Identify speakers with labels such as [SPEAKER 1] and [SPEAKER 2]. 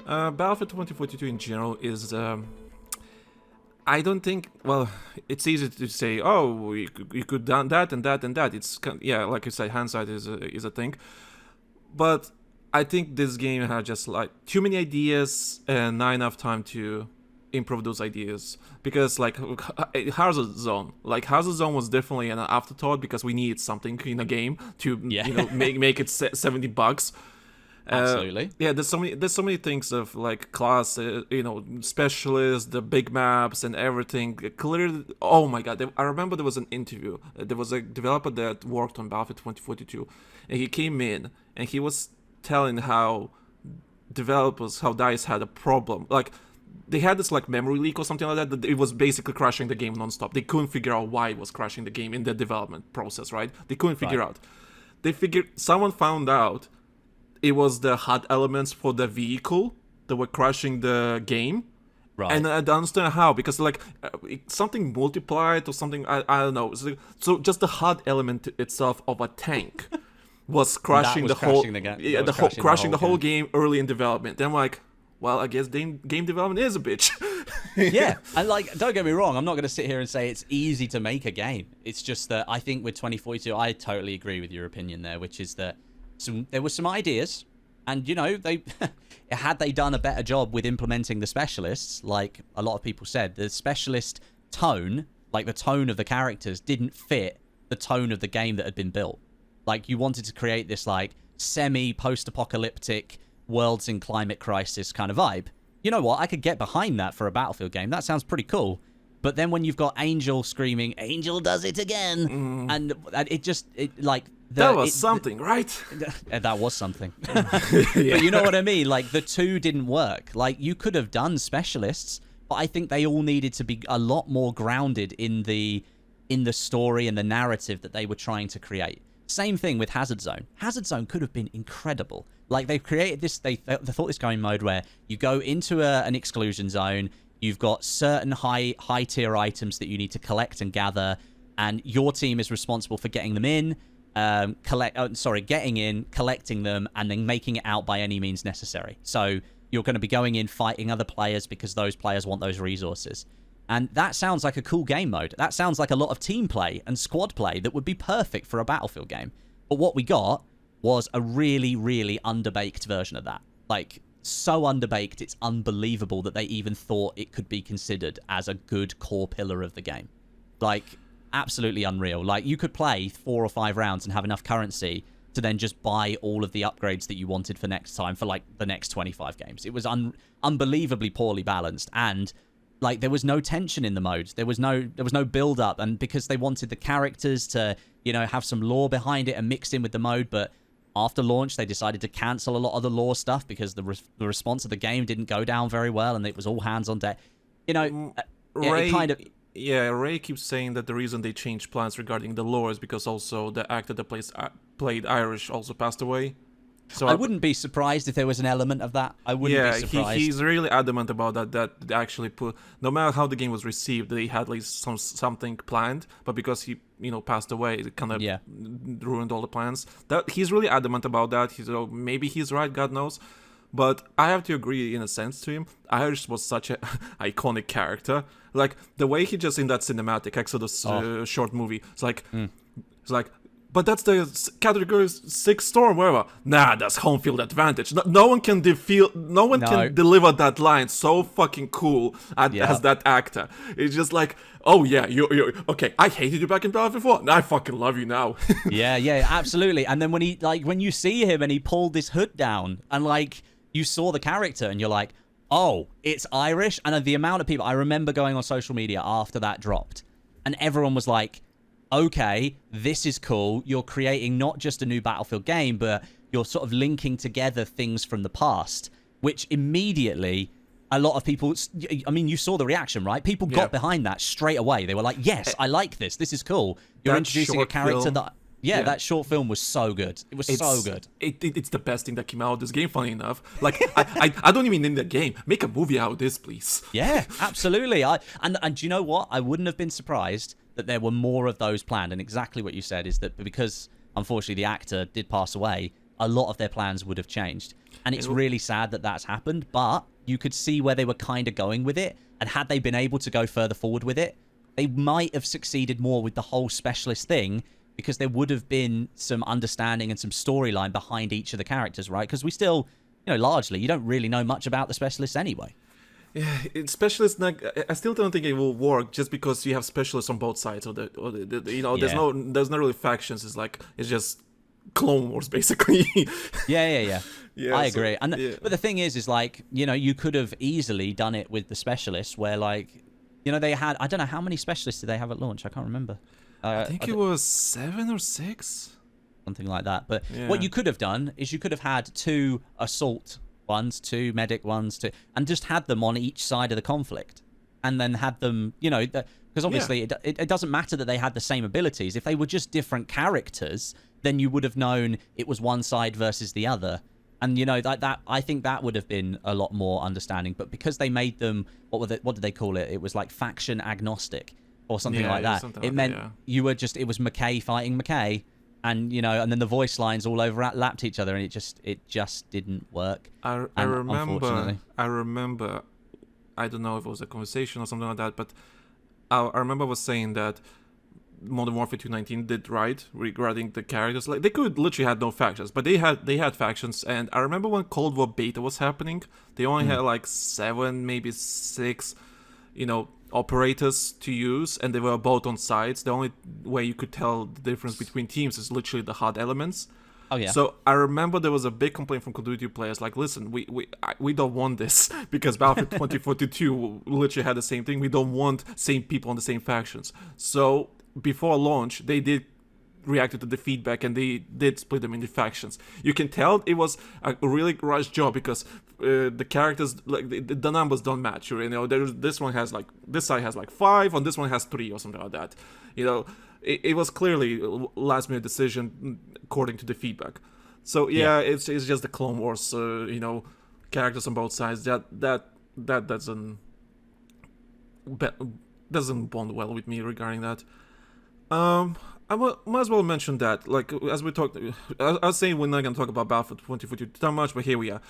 [SPEAKER 1] Battlefield 2042 in general is. I don't think. Well, it's easy to say. Oh, you could done that and that and that. It's yeah, like you said, hindsight is a thing. But I think this game had just like too many ideas and not enough time to improve those ideas. Because like Hazard Zone, Hazard Zone was definitely an afterthought because we needed something in a game to make it $70.
[SPEAKER 2] Absolutely.
[SPEAKER 1] Yeah, there's so many things of like class, specialists, the big maps and everything. Clearly, oh my god! I remember there was an interview. There was a developer that worked on Battlefield 2042, and he came in and he was telling how DICE had a problem. Like they had this like memory leak or something like that. It was basically crashing the game nonstop. They couldn't figure out why it was crashing the game in the development process. Right? They couldn't figure out. Someone found out. It was the HUD elements for the vehicle that were crashing the game. Right. And I don't understand how, because like something multiplied or something, I don't know. So just the HUD element itself of a tank was crashing the whole game early in development. Then I'm like, well, I guess game development is a bitch.
[SPEAKER 2] Yeah, and like, don't get me wrong, I'm not going to sit here and say it's easy to make a game. It's just that I think with 2042, I totally agree with your opinion there, which is that there were some ideas, and they had they done a better job with implementing the specialists, like a lot of people said, the specialist tone, like the tone of the characters, didn't fit the tone of the game that had been built. Like you wanted to create this like semi-post-apocalyptic worlds in climate crisis kind of vibe. You know what? I could get behind that for a Battlefield game. That sounds pretty cool. But then when you've got Angel screaming, "Angel does it again," and it just like.
[SPEAKER 1] That was something, right?
[SPEAKER 2] That was something. But you know what I mean? Like, the two didn't work. Like, you could have done specialists, but I think they all needed to be a lot more grounded in the story and the narrative that they were trying to create. Same thing with Hazard Zone. Hazard Zone could have been incredible. Like, they've created this, they thought this going mode where you go into an exclusion zone, you've got certain high tier items that you need to collect and gather, and your team is responsible for getting them in, getting in, collecting them, and then making it out by any means necessary. So you're going to be going in, fighting other players because those players want those resources. And that sounds like a cool game mode. That sounds like a lot of team play and squad play that would be perfect for a Battlefield game. But what we got was a really, really underbaked version of that. Like, so underbaked, it's unbelievable that they even thought it could be considered as a good core pillar of the game. Like, absolutely unreal. Like, you could play 4 or 5 rounds and have enough currency to then just buy all of the upgrades that you wanted for next time for like the next 25 games. It was unbelievably poorly balanced, and like there was no tension in the modes. There was no build up, and because they wanted the characters to, have some lore behind it and mixed in with the mode, but after launch they decided to cancel a lot of the lore stuff because the response of the game didn't go down very well, and it was all hands on deck.
[SPEAKER 1] Ray keeps saying that the reason they changed plans regarding the lore is because also the actor that played Irish also passed away. So
[SPEAKER 2] I wouldn't be surprised if there was an element of that. I wouldn't be surprised.
[SPEAKER 1] He's really adamant about that. That they actually no matter how the game was received, they had like something planned, but because he passed away, it kind of ruined all the plans. That he's really adamant about that. Maybe he's right, God knows. But I have to agree in a sense to him. Irish was such an iconic character. Like the way he just in that cinematic Exodus short movie. It's like, but that's the category 6 storm, whatever. Nah, that's home field advantage. No one can can deliver that line so fucking cool as that actor. It's just like, oh yeah, you're okay. I hated you back in Battlefield 4. I fucking love you now.
[SPEAKER 2] yeah, absolutely. And then when you see him and he pulled this hood down and like you saw the character and you're like, oh, it's Irish. And the amount of people, I remember going on social media after that dropped, and everyone was like, okay, this is cool. You're creating not just a new Battlefield game, but you're sort of linking together things from the past, which immediately a lot of people, I mean, you saw the reaction, right? People got behind that straight away. They were like, yes, I like this. This is cool. You're introducing a character that... Yeah, that short film was so good. It was so good.
[SPEAKER 1] It's the best thing that came out of this game, funny enough. Like, I don't even need the game. Make a movie out of this, please.
[SPEAKER 2] Yeah, absolutely. And do you know what? I wouldn't have been surprised that there were more of those planned. And exactly what you said is that because, unfortunately, the actor did pass away, a lot of their plans would have changed. And it's really sad that that's happened, but you could see where they were kind of going with it. And had they been able to go further forward with it, they might have succeeded more with the whole specialist thing, because there would have been some understanding and some storyline behind each of the characters, right? Because we still, largely, you don't really know much about the specialists anyway.
[SPEAKER 1] Yeah, specialists. I still don't think it will work just because you have specialists on both sides of the there's no really factions. It's just Clone Wars basically.
[SPEAKER 2] Yeah. I agree.
[SPEAKER 1] Yeah.
[SPEAKER 2] But the thing is like, you could have easily done it with the specialists where they had, I don't know how many specialists did they have at launch. I can't remember.
[SPEAKER 1] I think it was 7 or 6.
[SPEAKER 2] Something like that. But what you could have done is you could have had 2 assault ones, 2 medic ones, and just had them on each side of the conflict. And then had them, because obviously it doesn't matter that they had the same abilities. If they were just different characters, then you would have known it was one side versus the other. And, that I think that would have been a lot more understanding. But because they made them, what did they call it? It was like faction agnostic or something like that. It meant you were just, it was McKay fighting McKay. And and then the voice lines all overlapped each other, and it just didn't work.
[SPEAKER 1] I remember. I don't know if it was a conversation or something like that, but I remember I was saying that Modern Warfare 2.19 did right regarding the characters. Like they could literally had no factions, but they had factions. And I remember when Cold War beta was happening, they only had like 7, maybe 6, operators to use, and they were both on sides. The only way you could tell the difference between teams is literally the HUD elements.
[SPEAKER 2] Oh yeah.
[SPEAKER 1] So I remember there was a big complaint from Call of Duty players, like, listen, we don't want this because Battlefield 2042 literally had the same thing. We don't want same people on the same factions. So before launch, they did reacted to the feedback and they did split them into factions. You can tell it was a really rushed job because the characters, like the numbers don't match. This one has this side has 5, on this one has 3 or something like that. It was clearly a last minute decision according to the feedback. So it's just the Clone Wars, characters on both sides. That doesn't bond well with me regarding that. I might as well mention that, as we talked, I was saying we're not going to talk about Battlefield 2042 too much, but here we are.